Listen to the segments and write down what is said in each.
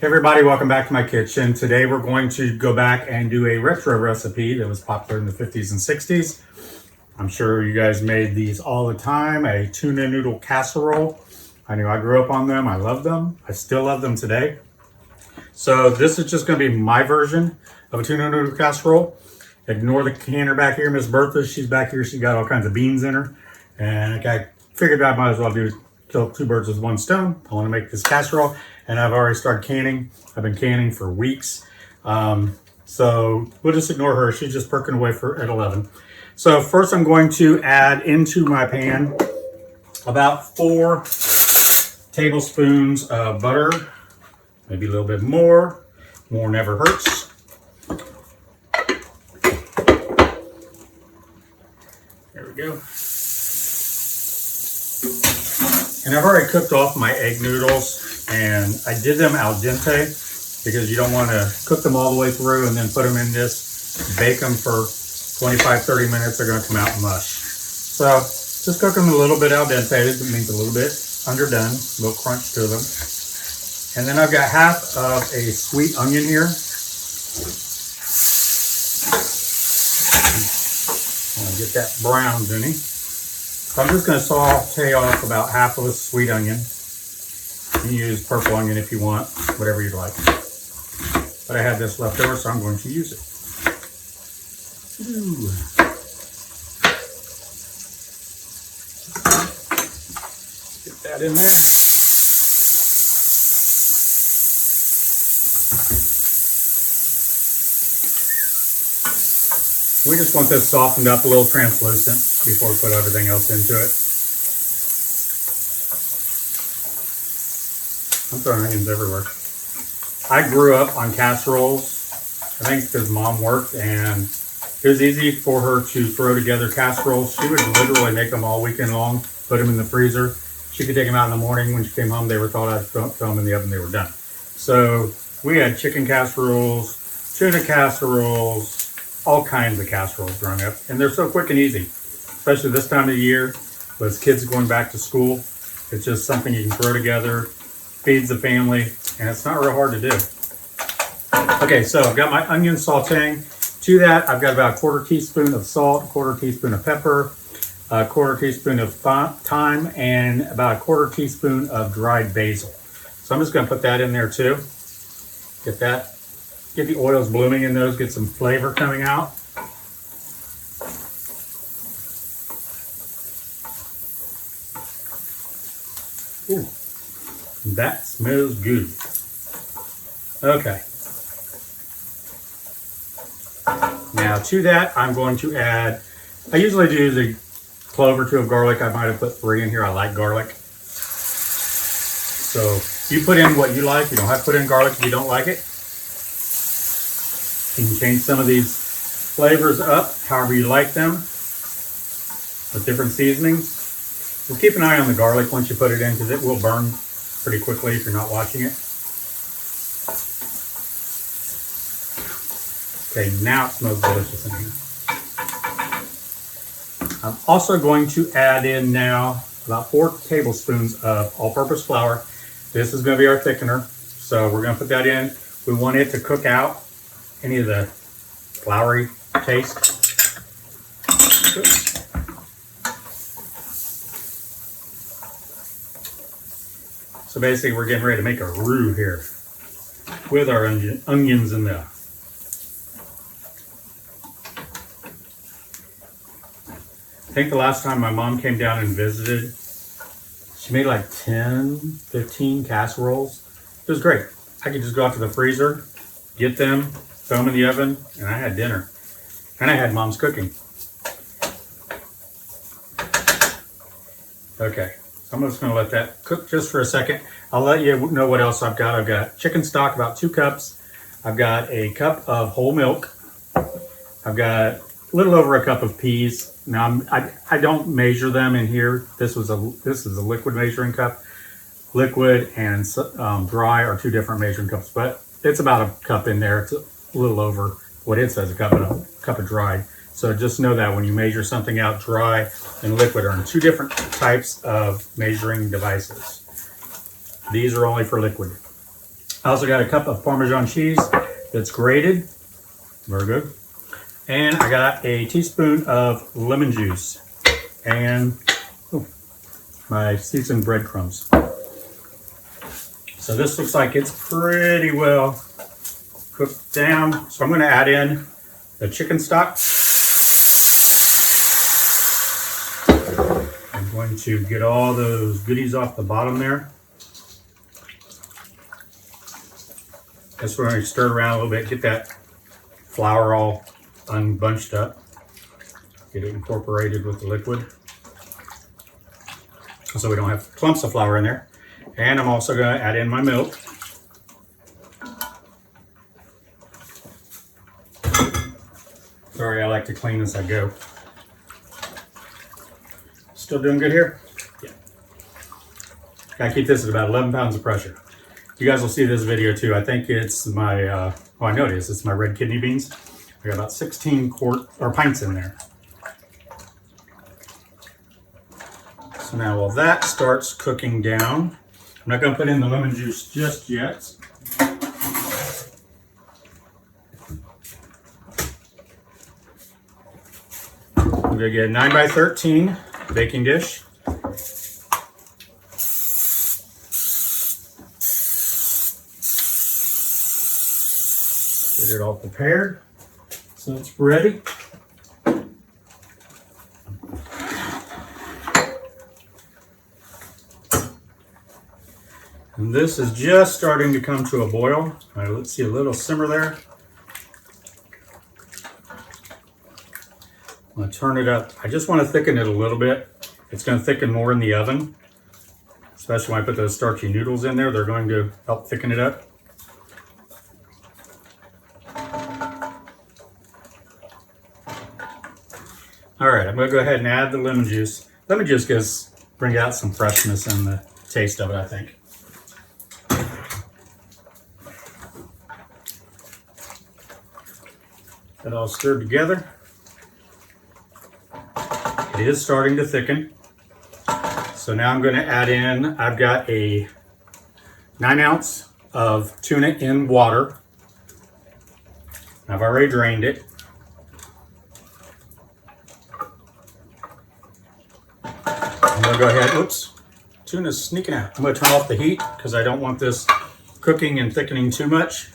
Hey everybody, welcome back to my kitchen. Today we're going to go back and do a retro recipe that was popular in the 50s and 60s. I'm sure you guys made these all the time, a tuna noodle casserole. I knew I grew up on them, I love them, I still love them today. So this is just going to be my version of a tuna noodle casserole. Ignore the canner back here, Miss Bertha, she's back here, she got all kinds of beans in her. And I figured I might as well kill two birds with one stone. I want to make this casserole. And I've already started canning. I've been canning for weeks. So we'll just ignore her. She's just perking away at 11. So first I'm going to add into my pan about 4 tablespoons of butter, maybe a little bit more. More never hurts. There we go. And I've already cooked off my egg noodles. And I did them al dente because you don't want to cook them all the way through and then put them in this, bake them for 25-30 minutes, they're going to come out mush. So just cook them a little bit al dente, it means a little bit underdone, a little crunch to them. And then I've got half of a sweet onion here. I'm going to get that brown, Zinni. So I'm just going to saute off about half of a sweet onion. You can use purple onion if you want, whatever you'd like. But I had this left over, so I'm going to use it. Ooh. Get that in there. We just want this softened up a little translucent before we put everything else into it. I'm throwing onions everywhere. I grew up on casseroles, I think because Mom worked and it was easy for her to throw together casseroles. She would literally make them all weekend long, put them in the freezer. She could take them out in the morning. When she came home, they were thawed out, throw them in the oven, they were done. So we had chicken casseroles, tuna casseroles, all kinds of casseroles growing up. And they're so quick and easy, especially this time of the year with kids going back to school. It's just something you can throw together, feeds the family, and it's not real hard to do. Okay, so I've got my onions sauteing. To that, I've got about a 1/4 teaspoon of salt, a 1/4 teaspoon of pepper, a 1/4 teaspoon of thyme, and about a 1/4 teaspoon of dried basil. So I'm just gonna put that in there too. Get the oils blooming in those, get some flavor coming out. Ooh. That smells good. Okay. Now to that, I'm going to add, I usually do the clove or 2 of garlic. I might have put 3 in here. I like garlic. So you put in what you like. You don't have to put in garlic if you don't like it. You can change some of these flavors up however you like them with different seasonings. Well, keep an eye on the garlic once you put it in because it will burn pretty quickly if you're not watching it. Okay, now it smells delicious in here. I'm also going to add in now about 4 tablespoons of all-purpose flour. This is going to be our thickener, so we're going to put that in. We want it to cook out any of the floury taste. Oops. So basically we're getting ready to make a roux here with our onions in there. I think the last time my mom came down and visited, she made like 10, 15 casseroles. It was great. I could just go out to the freezer, get them, throw them in the oven, and I had dinner. And I had Mom's cooking. Okay. I'm just going to let that cook just for a second. I'll let you know what else I've got. I've got chicken stock, about 2 cups. I've got a cup of whole milk. I've got a little over a cup of peas. Now I don't measure them in here. This is a liquid measuring cup. Liquid and dry are 2 different measuring cups, but it's about a cup in there. It's a little over what it says, a cup of dried. So just know that when you measure something out, dry and liquid are in 2 different types of measuring devices. These are only for liquid. I also got a cup of Parmesan cheese that's grated. Very good. And I got a teaspoon of lemon juice and my seasoned breadcrumbs. So this looks like it's pretty well cooked down. So I'm going to add in the chicken stock. I'm going to get all those goodies off the bottom there. That's where I stir it around a little bit, get that flour all unbunched up, get it incorporated with the liquid so we don't have clumps of flour in there. And I'm also going to add in my milk. Sorry, I like to clean as I go. Still doing good here? Yeah. Gotta keep this at about 11 pounds of pressure. You guys will see this video too. I think it's my, well, I know it is. It's my red kidney beans. I got about 16 pints in there. So now while that starts cooking down, I'm not gonna put in the lemon juice just yet. I'm gonna get a 9x13 baking dish. Get it all prepared, so it's ready. And this is just starting to come to a boil. All right, let's see a little simmer there. I'm gonna turn it up. I just want to thicken it a little bit. It's going to thicken more in the oven, especially when I put those starchy noodles in there. They're going to help thicken it up. All right, I'm going to go ahead and add the lemon juice. Lemon juice brings out some freshness in the taste of it, I think. Get it all stirred together. It is starting to thicken. So now I'm going to add in, I've got a 9 ounce of tuna in water. I've already drained it. I'm going to go ahead, oops, tuna's sneaking out. I'm going to turn off the heat because I don't want this cooking and thickening too much.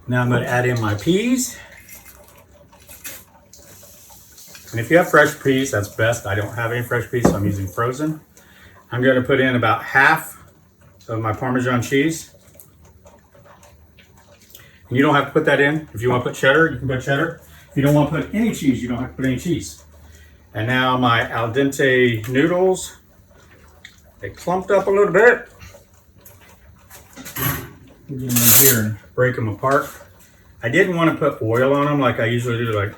Now I'm going to add in my peas. And if you have fresh peas, that's best. I don't have any fresh peas, so I'm using frozen. I'm going to put in about half of my Parmesan cheese. And you don't have to put that in. If you want to put cheddar, you can put cheddar. If you don't want to put any cheese, you don't have to put any cheese. And now my al dente noodles. They clumped up a little bit. Get them in here and break them apart. I didn't want to put oil on them like I usually do. Like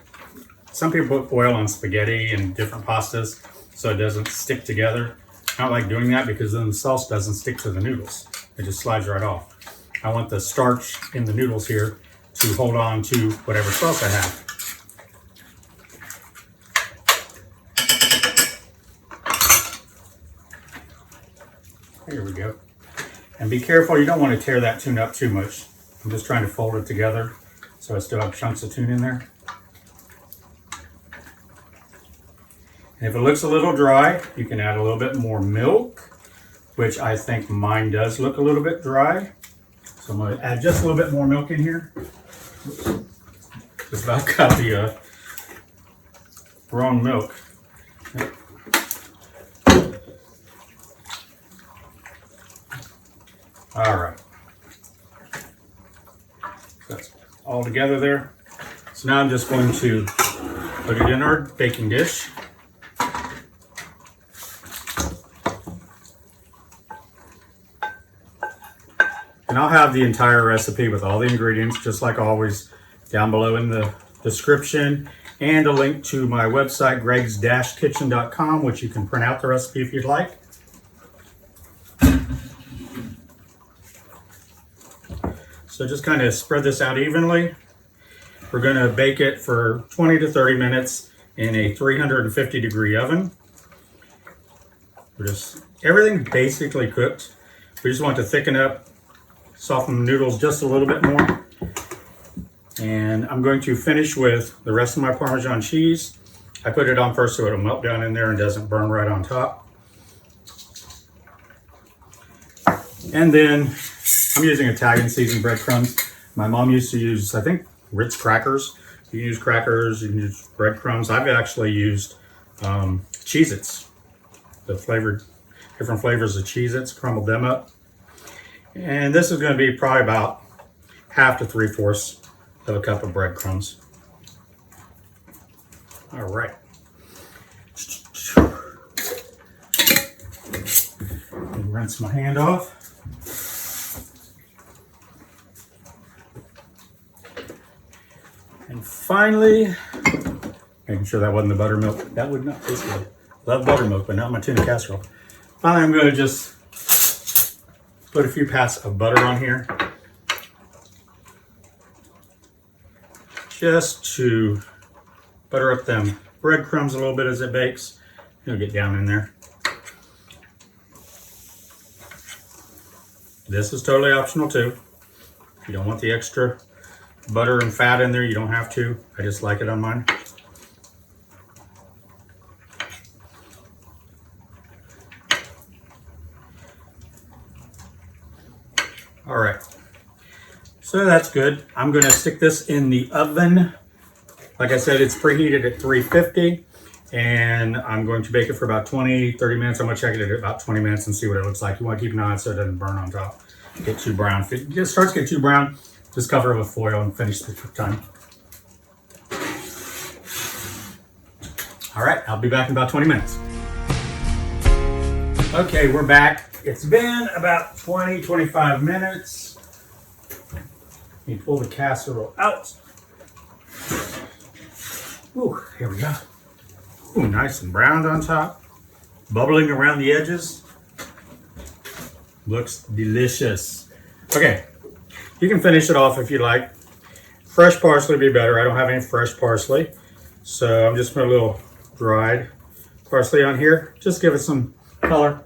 some people put oil on spaghetti and different pastas so it doesn't stick together. I don't like doing that because then the sauce doesn't stick to the noodles. It just slides right off. I want the starch in the noodles here to hold on to whatever sauce I have. Here we go. And be careful, you don't want to tear that tuna up too much. I'm just trying to fold it together so I still have chunks of tuna in there. And if it looks a little dry, you can add a little bit more milk, which I think mine does look a little bit dry. So I'm going to add just a little bit more milk in here. Oops. Just about got the wrong milk. All right. That's all together there. So now I'm just going to put it in our baking dish. And I'll have the entire recipe with all the ingredients, just like always, down below in the description, and a link to my website, gregs-kitchen.com, which you can print out the recipe if you'd like. So just kind of spread this out evenly. We're going to bake it for 20 to 30 minutes in a 350 degree oven. Everything basically cooked. We just want to thicken up, soften the noodles just a little bit more. And I'm going to finish with the rest of my Parmesan cheese. I put it on first so it'll melt down in there and doesn't burn right on top. And then I'm using Italian seasoned breadcrumbs. My mom used to use, I think, Ritz crackers. You can use crackers, you can use breadcrumbs. I've actually used Cheez-Its, the different flavors of Cheez-Its, crumbled them up. And this is going to be probably about 1/2 to 3/4 of a cup of breadcrumbs. All right. Rinse my hand off. And finally, making sure that wasn't the buttermilk. That would not taste good. Love buttermilk, but not my tuna casserole. Finally, I'm going to just put a few pats of butter on here. Just to butter up them breadcrumbs a little bit as it bakes. It'll get down in there. This is totally optional too. If you don't want the extra butter and fat in there, you don't have to. I just like it on mine. All right, so that's good. I'm gonna stick this in the oven. Like I said, it's preheated at 350, and I'm going to bake it for about 20-30 minutes. I'm gonna check it at about 20 minutes and see what it looks like. You wanna keep an eye on it so it doesn't burn on top, get too brown. If it starts to get too brown, just cover it with foil and finish the time. All right, I'll be back in about 20 minutes. Okay, we're back. It's been about 20-25 minutes. Let me pull the casserole out. Ooh, here we go. Ooh, nice and browned on top. Bubbling around the edges. Looks delicious. Okay, you can finish it off if you like. Fresh parsley would be better. I don't have any fresh parsley. So I'm just putting a little dried parsley on here. Just give it some color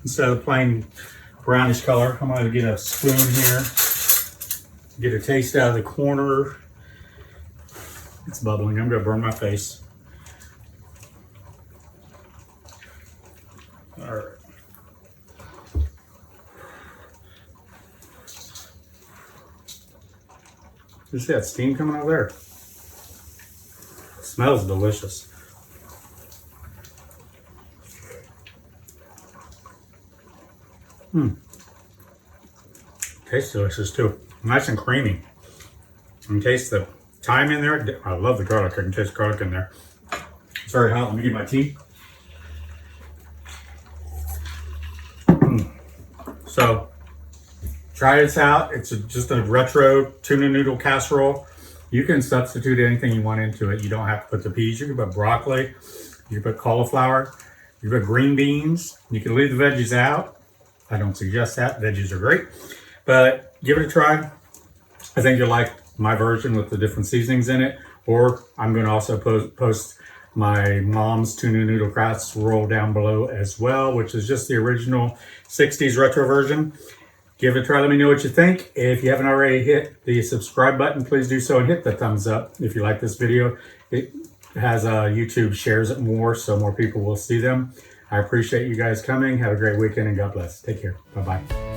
instead of plain brownish color. I'm going to get a spoon here. Get a taste out of the corner. It's bubbling. I'm going to burn my face. All right. You see that steam coming out there? It smells delicious. Tastes delicious too. Nice and creamy. And taste the thyme in there. I love the garlic. I can taste garlic in there. It's very hot. Let me get my tea. So try this out. It's just a retro tuna noodle casserole. You can substitute anything you want into it. You don't have to put the peas. You can put broccoli. You can put cauliflower. You can put green beans. You can leave the veggies out. I don't suggest that. Veggies are great. But give it a try. I think you'll like my version with the different seasonings in it. Or I'm going to also post my mom's tuna noodle casserole down below as well, which is just the original 60s retro version. Give it a try. Let me know what you think. If you haven't already hit the subscribe button, please do so and hit the thumbs up. If you like this video, it has YouTube shares it more so more people will see them. I appreciate you guys coming. Have a great weekend and God bless. Take care. Bye-bye.